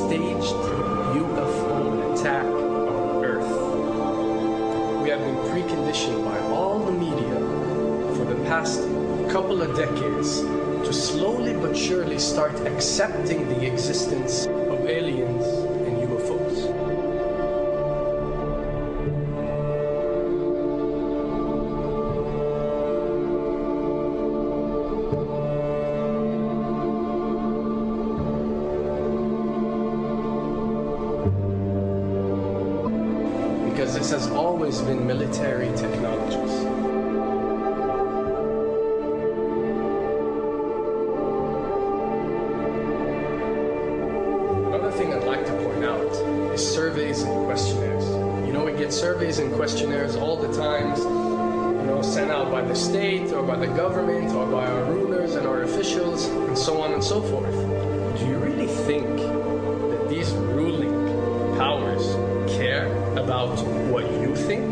staged UFO attack on Earth. We have been preconditioned by all the media for the past couple of decades to slowly but surely start accepting the existence of aliens and UFOs. Because this has always been military technologies. Another thing I'd like to point out is surveys and questionnaires. You know, we get surveys and questionnaires all the time, sent out by the state or by the government or by our rulers and our officials and so on and so forth. Do you really think that these ruling powers care about what you think?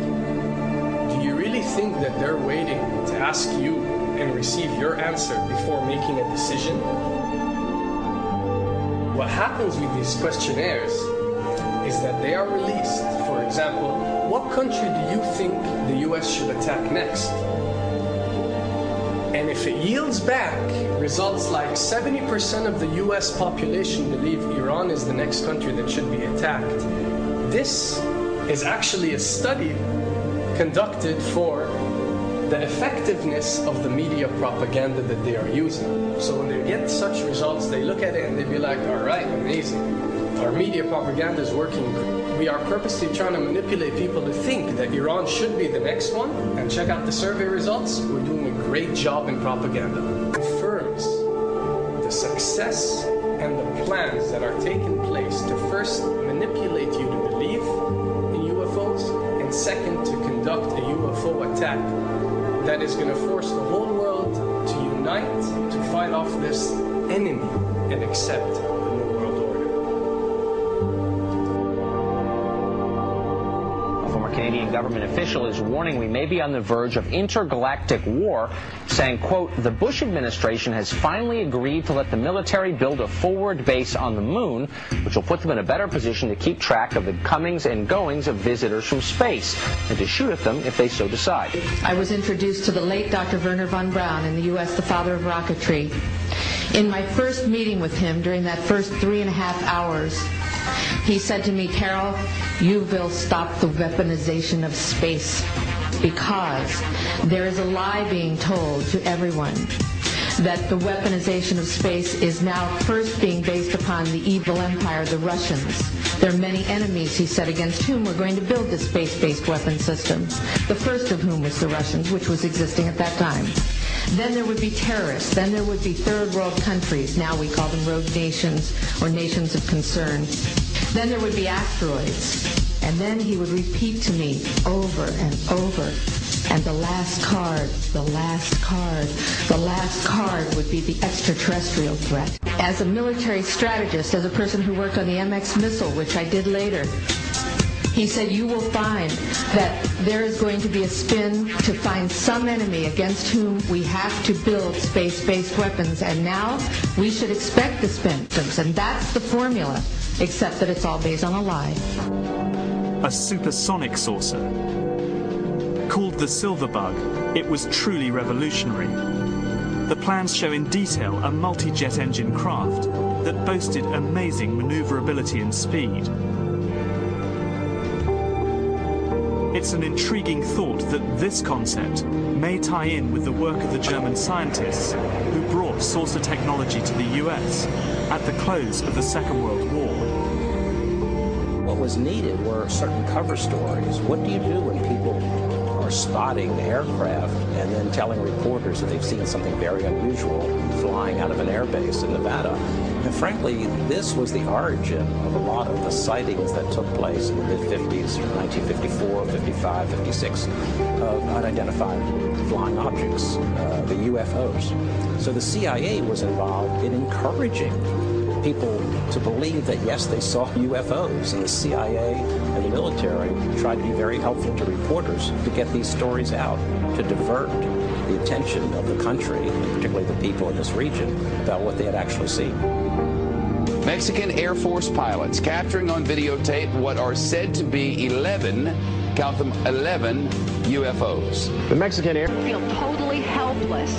Do you really think that they're waiting to ask you and receive your answer before making a decision? What happens with these questionnaires is that they are released. For example, what country do you think the US should attack next? And if it yields back results like 70% of the US population believe Iran is the next country that should be attacked, this is actually a study conducted for the effectiveness of the media propaganda that they are using. So when they get such results, they look at it and they be like, all right, amazing. Our media propaganda is working. We are purposely trying to manipulate people to think that Iran should be the next one. And check out the survey results. We're doing a great job in propaganda. It confirms the success and the plans that are taking place to first manipulate you to believe in UFOs, and second, to conduct a UFO attack that is going to force the whole world to unite to fight off this enemy and accept the New World Order. A former Canadian government official is warning we may be on the verge of intergalactic war, saying, quote, the Bush administration has finally agreed to let the military build a forward base on the moon, which will put them in a better position to keep track of the comings and goings of visitors from space, and to shoot at them if they so decide. I was introduced to the late Dr. Wernher von Braun in the U.S., the father of rocketry. In my first meeting with him, during that first 3.5 hours, he said to me, Carol, you will stop the weaponization of space, because there is a lie being told to everyone that the weaponization of space is now first being based upon the evil empire, the Russians. There are many enemies, he said, against whom we're going to build this space-based weapon system, the first of whom was the Russians, which was existing at that time. Then there would be terrorists. Then there would be third world countries. Now we call them rogue nations or nations of concern. Then there would be asteroids. And then he would repeat to me over and over, and the last card, the last card, the last card would be the extraterrestrial threat. As a military strategist, as a person who worked on the MX missile, which I did later, he said, you will find that there is going to be a spin to find some enemy against whom we have to build space-based weapons, and now we should expect the spin. And that's the formula, except that it's all based on a lie. A supersonic saucer. Called the Silver Bug, it was truly revolutionary. The plans show in detail a multi-jet engine craft that boasted amazing maneuverability and speed. It's an intriguing thought that this concept may tie in with the work of the German scientists who brought saucer technology to the US at the close of the Second World War. What was needed were certain cover stories. What do you do when people are spotting aircraft and then telling reporters that they've seen something very unusual flying out of an airbase in Nevada? And frankly, this was the origin of a lot of the sightings that took place in the mid-50s, 1954, 55, 56, of unidentified flying objects, the UFOs. So the CIA was involved in encouraging people to believe that, yes, they saw UFOs, and the CIA and the military tried to be very helpful to reporters to get these stories out, to divert the attention of the country, and particularly the people in this region, about what they had actually seen. Mexican Air Force pilots capturing on videotape what are said to be 11, count them, 11 UFOs. The Mexican Air feel totally helpless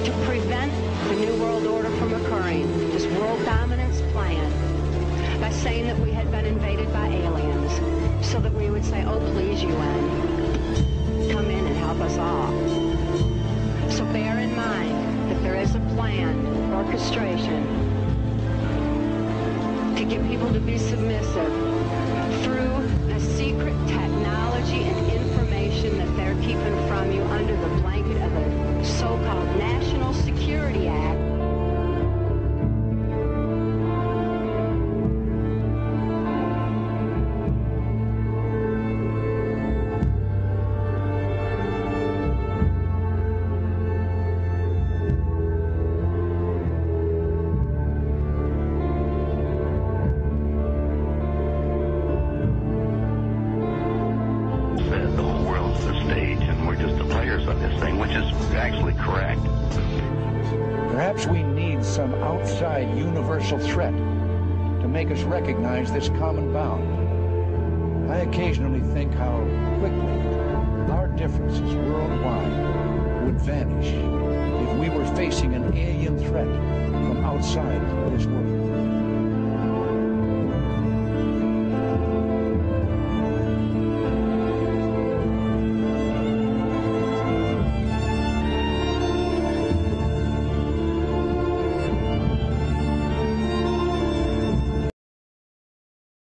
to prevent the New World Order from occurring, this world dominance plan, by saying that we had been invaded by aliens, so that we would say, oh, please, UN, come in and help us all. So bear in mind that there is a planned orchestration to get people to be submissive through a secret technology and information that they're keeping from you under the blanket of the so-called National Security Act. Perhaps we need some outside universal threat to make us recognize this common bound. I occasionally think how quickly our differences worldwide would vanish if we were facing an alien threat from outside this world.